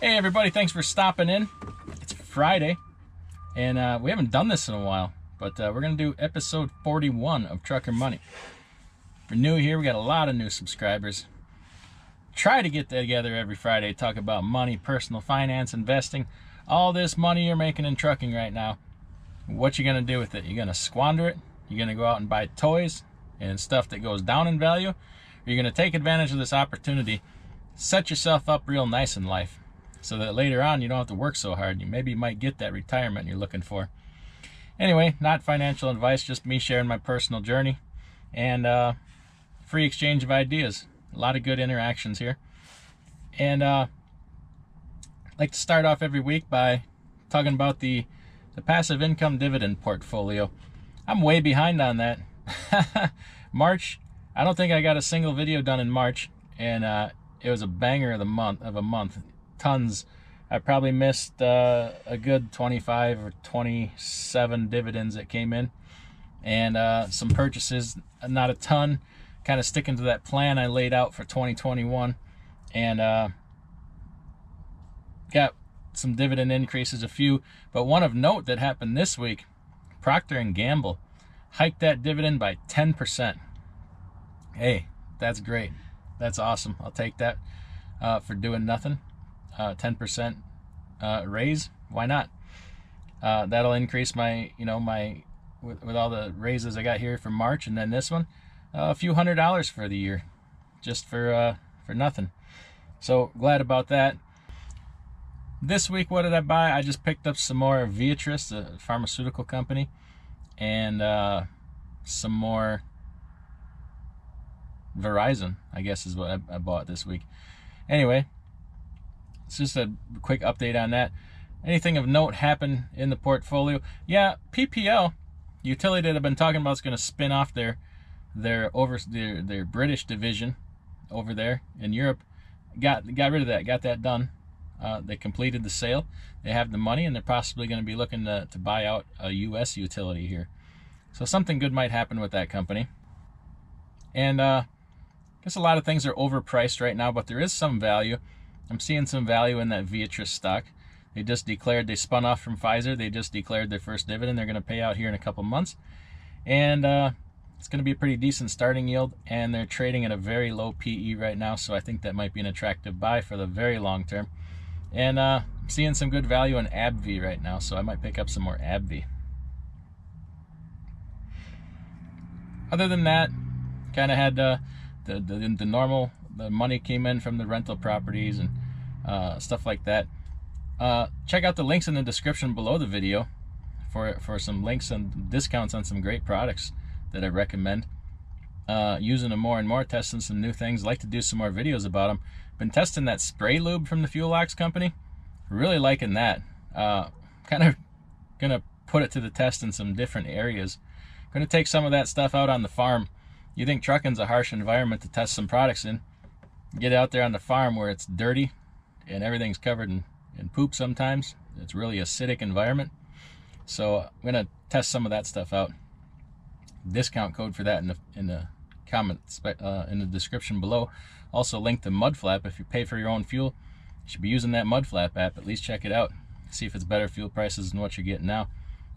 Hey everybody, thanks for stopping in. It's Friday, and we haven't done this in a while, but we're going to do episode 41 of Trucker Money. If you're new here, we got a lot of new subscribers. Try to get together every Friday, talk about money, personal finance, investing, all this money you're making in trucking right now. What you going to do with it? You're going to squander it? You're going to go out and buy toys and stuff that goes down in value? Or you're going to take advantage of this opportunity, set yourself up real nice in life, so that later on you don't have to work so hard. You maybe might get that retirement you're looking for. Anyway, not financial advice, just me sharing my personal journey and free exchange of ideas. A lot of good interactions here. And I'd like to start off every week by talking about the passive income dividend portfolio. I'm way behind on that. March, I don't think I got a single video done in March, and it was a banger of a month. Tons. I probably missed a good 25 or 27 dividends that came in, and some purchases, not a ton, kind of sticking to that plan I laid out for 2021, and got some dividend increases, a few, but one of note that happened this week, Procter & Gamble hiked that dividend by 10%. Hey, that's great. That's awesome. I'll take that for doing nothing. 10% raise, why not? That'll increase my, with all the raises I got here for March, and then this one, a few $100s for the year, just for nothing. So glad about that. This week, what did I buy? I just picked up some more Viatris, a pharmaceutical company, and some more Verizon, I guess is what I bought this week. Anyway, it's just a quick update on that. Anything of note happened in the portfolio? Yeah, PPL, utility that I've been talking about, is going to spin off their British division over there in Europe. Got rid of that. Got that done. They completed the sale. They have the money, and they're possibly going to be looking to buy out a U.S. utility here. So something good might happen with that company. And I guess a lot of things are overpriced right now, but there is some value. I'm seeing some value in that Viatris stock. They just declared, they spun off from Pfizer. They just declared their first dividend. They're going to pay out here in a couple months. And it's going to be a pretty decent starting yield. And they're trading at a very low PE right now. So I think that might be an attractive buy for the very long term. And I'm seeing some good value in AbbVie right now. So I might pick up some more AbbVie. Other than that, kind of had the normal, the money came in from the rental properties and stuff like that. Check out the links in the description below the video for some links and discounts on some great products that I recommend. Using them more and more, testing some new things. Like to do some more videos about them. Been testing that spray lube from the Clorox company. Really liking that. Kind of gonna put it to the test in some different areas. Gonna take some of that stuff out on the farm. You think trucking's a harsh environment to test some products in? Get out there on the farm where it's dirty and everything's covered in poop sometimes. It's really acidic environment. So I'm gonna test some of that stuff out. Discount code for that in the comments in the description below. Also link to MUDFLAP. If you pay for your own fuel, you should be using that MUDFLAP app. At least check it out. See if it's better fuel prices than what you're getting now.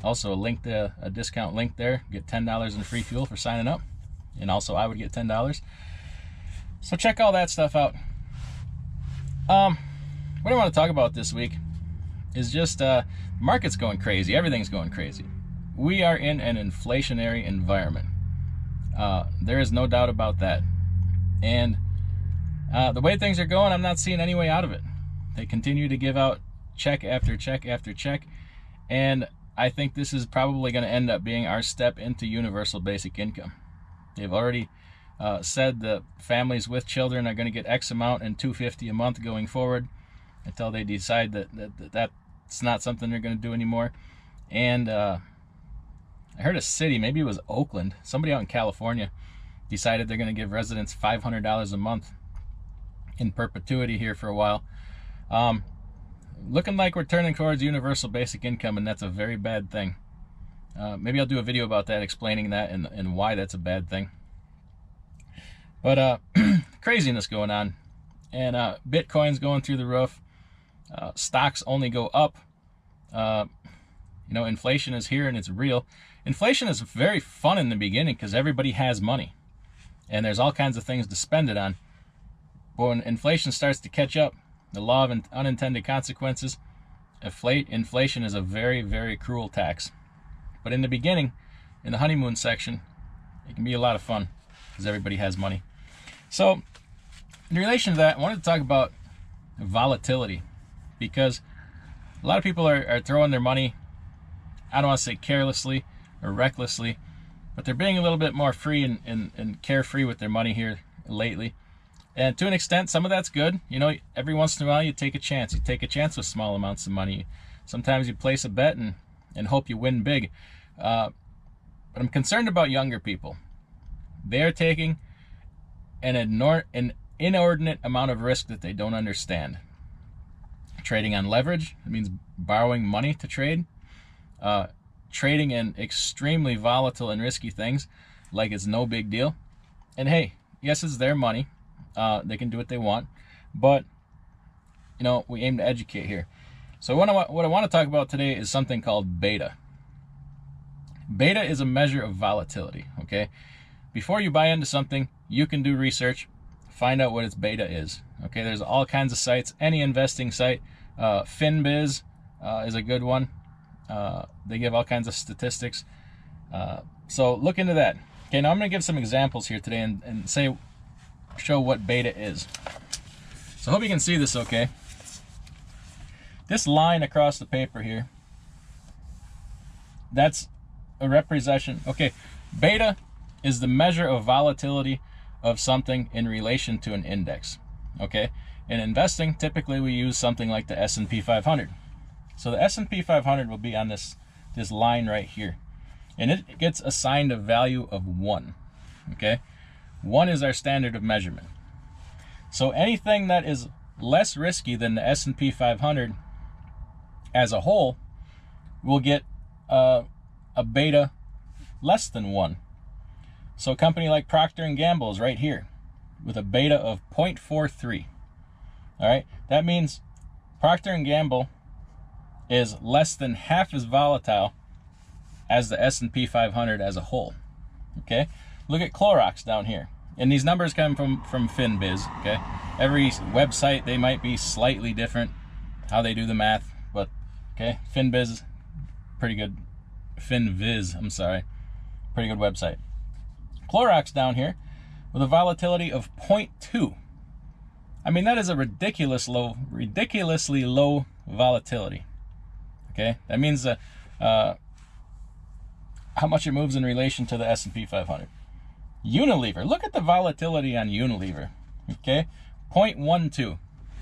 Also a discount link there. Get $10 in free fuel for signing up. And also I would get $10. So check all that stuff out. What I want to talk about this week is just the market's going crazy. Everything's going crazy. We are in an inflationary environment. There is no doubt about that. And the way things are going, I'm not seeing any way out of it. They continue to give out check after check after check. And I think this is probably going to end up being our step into universal basic income. They've already said that families with children are going to get X amount and $250 a month going forward until they decide that's not something they're going to do anymore. And I heard a city, maybe it was Oakland, somebody out in California decided they're going to give residents $500 a month in perpetuity here for a while. Looking like we're turning towards universal basic income, and that's a very bad thing. Maybe I'll do a video about that, explaining that and why that's a bad thing. But craziness going on, and Bitcoin's going through the roof. stocks only go up. You know, inflation is here and it's real. Inflation is very fun in the beginning because everybody has money and there's all kinds of things to spend it on. But when inflation starts to catch up, the law of unintended consequences, inflation is a very, very cruel tax. But in the beginning, in the honeymoon section, it can be a lot of fun because everybody has money. So in relation to that, I wanted to talk about volatility, because a lot of people are throwing their money, I don't want to say carelessly or recklessly, but they're being a little bit more free and carefree with their money here lately. And to an extent, some of that's good. You know, every once in a while you take a chance. You take a chance with small amounts of money. Sometimes you place a bet and hope you win big. But I'm concerned about younger people. They are taking an inordinate amount of risk that they don't understand. Trading on leverage, it means borrowing money to trade. Trading in extremely volatile and risky things like it's no big deal. And hey, yes, it's their money. They can do what they want. But, you know, we aim to educate here. So what I want to talk about today is something called beta. Beta is a measure of volatility, okay? Before you buy into something, you can do research, find out what its beta is, okay? There's all kinds of sites, any investing site. FinBiz is a good one. They give all kinds of statistics. So look into that. Okay, now I'm going to give some examples here today and show what beta is. So I hope you can see this okay. This line across the paper here, that's a representation. Okay, beta is the measure of volatility of something in relation to an index. Okay, in investing, typically we use something like the S&P 500. So the S&P 500 will be on this line right here, and it gets assigned a value of 1. Okay, 1 is our standard of measurement. So anything that is less risky than the S&P 500 as a whole will get a beta less than 1. So a company like Procter & Gamble is right here with a beta of 0.43. All right, that means Procter & Gamble is less than half as volatile as the S&P 500 as a whole. Okay, look at Clorox down here, and these numbers come from FinBiz. Okay, every website, they might be slightly different how they do the math, but okay, FinBiz, pretty good. FinViz, I'm sorry, pretty good website. Clorox down here with a volatility of 0.2. I mean, that is a ridiculously low volatility. Okay, that means how much it moves in relation to the S&P 500. Unilever, look at the volatility on Unilever. Okay, 0.12.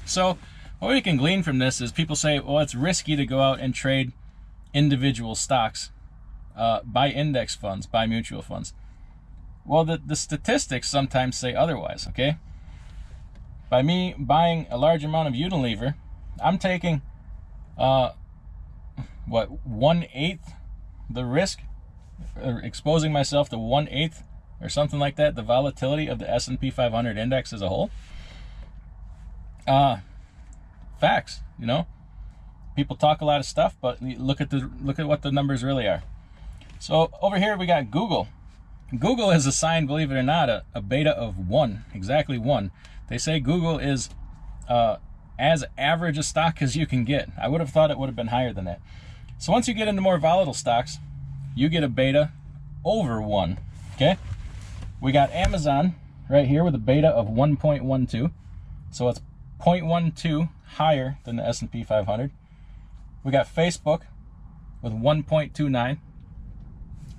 So what we can glean from this is people say, well, it's risky to go out and trade individual stocks, buy index funds, buy mutual funds. Well, the statistics sometimes say otherwise. Okay, by me buying a large amount of Unilever, I'm taking what, 1/8 the risk, or exposing myself to 1/8 or something like that, the volatility of the S&P 500 index as a whole. Facts, you know, people talk a lot of stuff, but look at what the numbers really are. So over here we got Google. Google is assigned, believe it or not, a beta of 1, exactly 1. They say Google is as average a stock as you can get. I would have thought it would have been higher than that. So once you get into more volatile stocks, you get a beta over 1. Okay, we got Amazon right here with a beta of 1.12, so it's 0.12 higher than the S&P 500. We got Facebook with 1.29.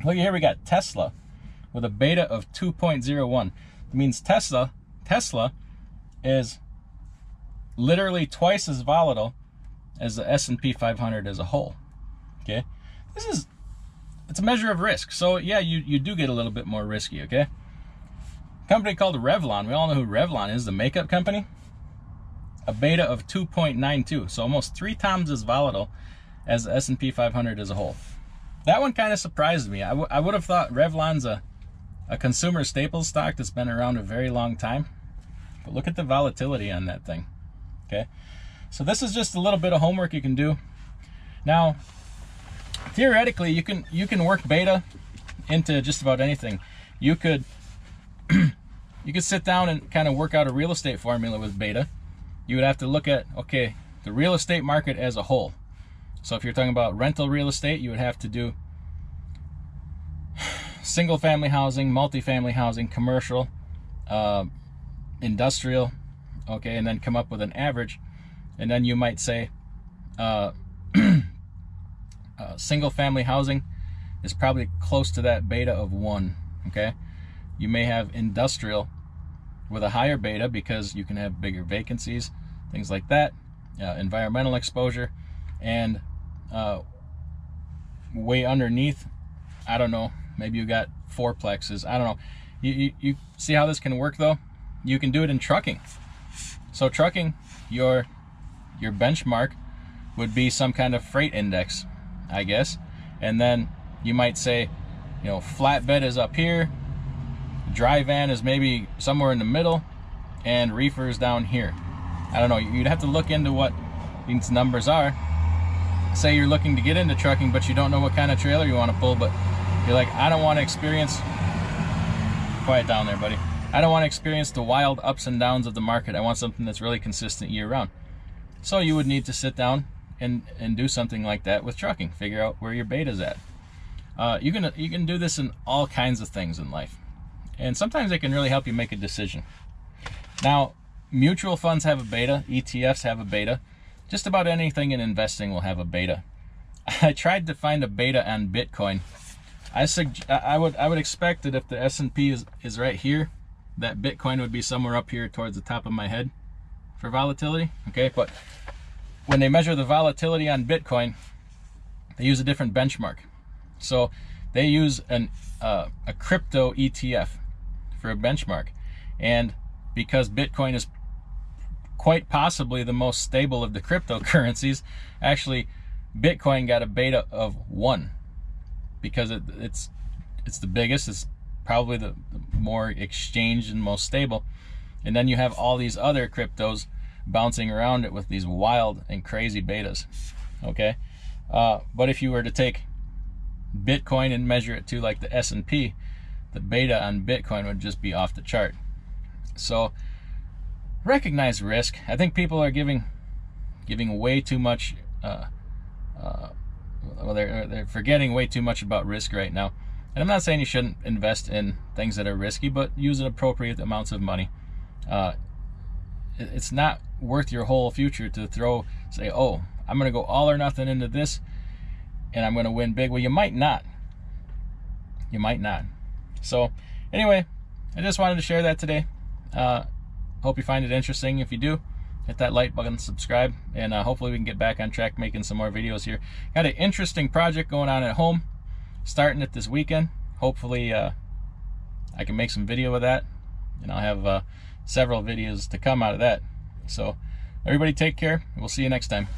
Look here, we got Tesla with a beta of 2.01. It means Tesla is literally twice as volatile as the S&P 500 as a whole. Okay, it's a measure of risk. So yeah, you do get a little bit more risky. Okay, a company called Revlon, we all know who Revlon is, the makeup company, a beta of 2.92, so almost 3 times as volatile as the S&P 500 as a whole. That one kind of surprised me. I would have thought Revlon's a consumer staples stock that's been around a very long time, but look at the volatility on that thing. Okay, So this is just a little bit of homework you can do. Now, theoretically, you can work beta into just about anything. You could you could sit down and kind of work out a real estate formula with beta. You would have to look at, okay, the real estate market as a whole. So if you're talking about rental real estate, you would have to do single family housing, multifamily housing, commercial, industrial, okay, and then come up with an average. And then you might say single family housing is probably close to that beta of 1, okay? You may have industrial with a higher beta because you can have bigger vacancies, things like that, environmental exposure, and way underneath, I don't know, maybe you got fourplexes, I don't know. You see how this can work though? You can do it in trucking. So trucking, your benchmark would be some kind of freight index, I guess, and then you might say, you know, flatbed is up here, dry van is maybe somewhere in the middle, and reefer is down here. I don't know, you'd have to look into what these numbers are. Say you're looking to get into trucking, but you don't know what kind of trailer you want to pull, but you're like, I don't want to experience, quiet down there, buddy. I don't want to experience the wild ups and downs of the market. I want something that's really consistent year round. So you would need to sit down and do something like that with trucking. Figure out where your beta's at. You can do this in all kinds of things in life, and sometimes it can really help you make a decision. Now, mutual funds have a beta, ETFs have a beta. Just about anything in investing will have a beta. I tried to find a beta on Bitcoin. I would expect that if the S&P is right here, that Bitcoin would be somewhere up here towards the top of my head for volatility. Okay, but when they measure the volatility on Bitcoin, they use a different benchmark. So they use a crypto ETF for a benchmark, and because Bitcoin is quite possibly the most stable of the cryptocurrencies, actually Bitcoin got a beta of 1 because it's the biggest, it's probably the more exchanged and most stable, and then you have all these other cryptos bouncing around it with these wild and crazy betas. Okay, but if you were to take Bitcoin and measure it to like the S&P, the beta on Bitcoin would just be off the chart. So recognize risk. I think people are giving way too much, well, they're forgetting way too much about risk right now. And I'm not saying you shouldn't invest in things that are risky, but use an appropriate amounts of money. It's not worth your whole future to say, oh, I'm going to go all or nothing into this and I'm going to win big. Well, you might not. You might not. So anyway, I just wanted to share that today. Hope you find it interesting. If you do, hit that like button, subscribe, and hopefully we can get back on track making some more videos here. Got an interesting project going on at home, starting it this weekend. Hopefully I can make some video with that, and I'll have several videos to come out of that. So everybody take care. We'll see you next time.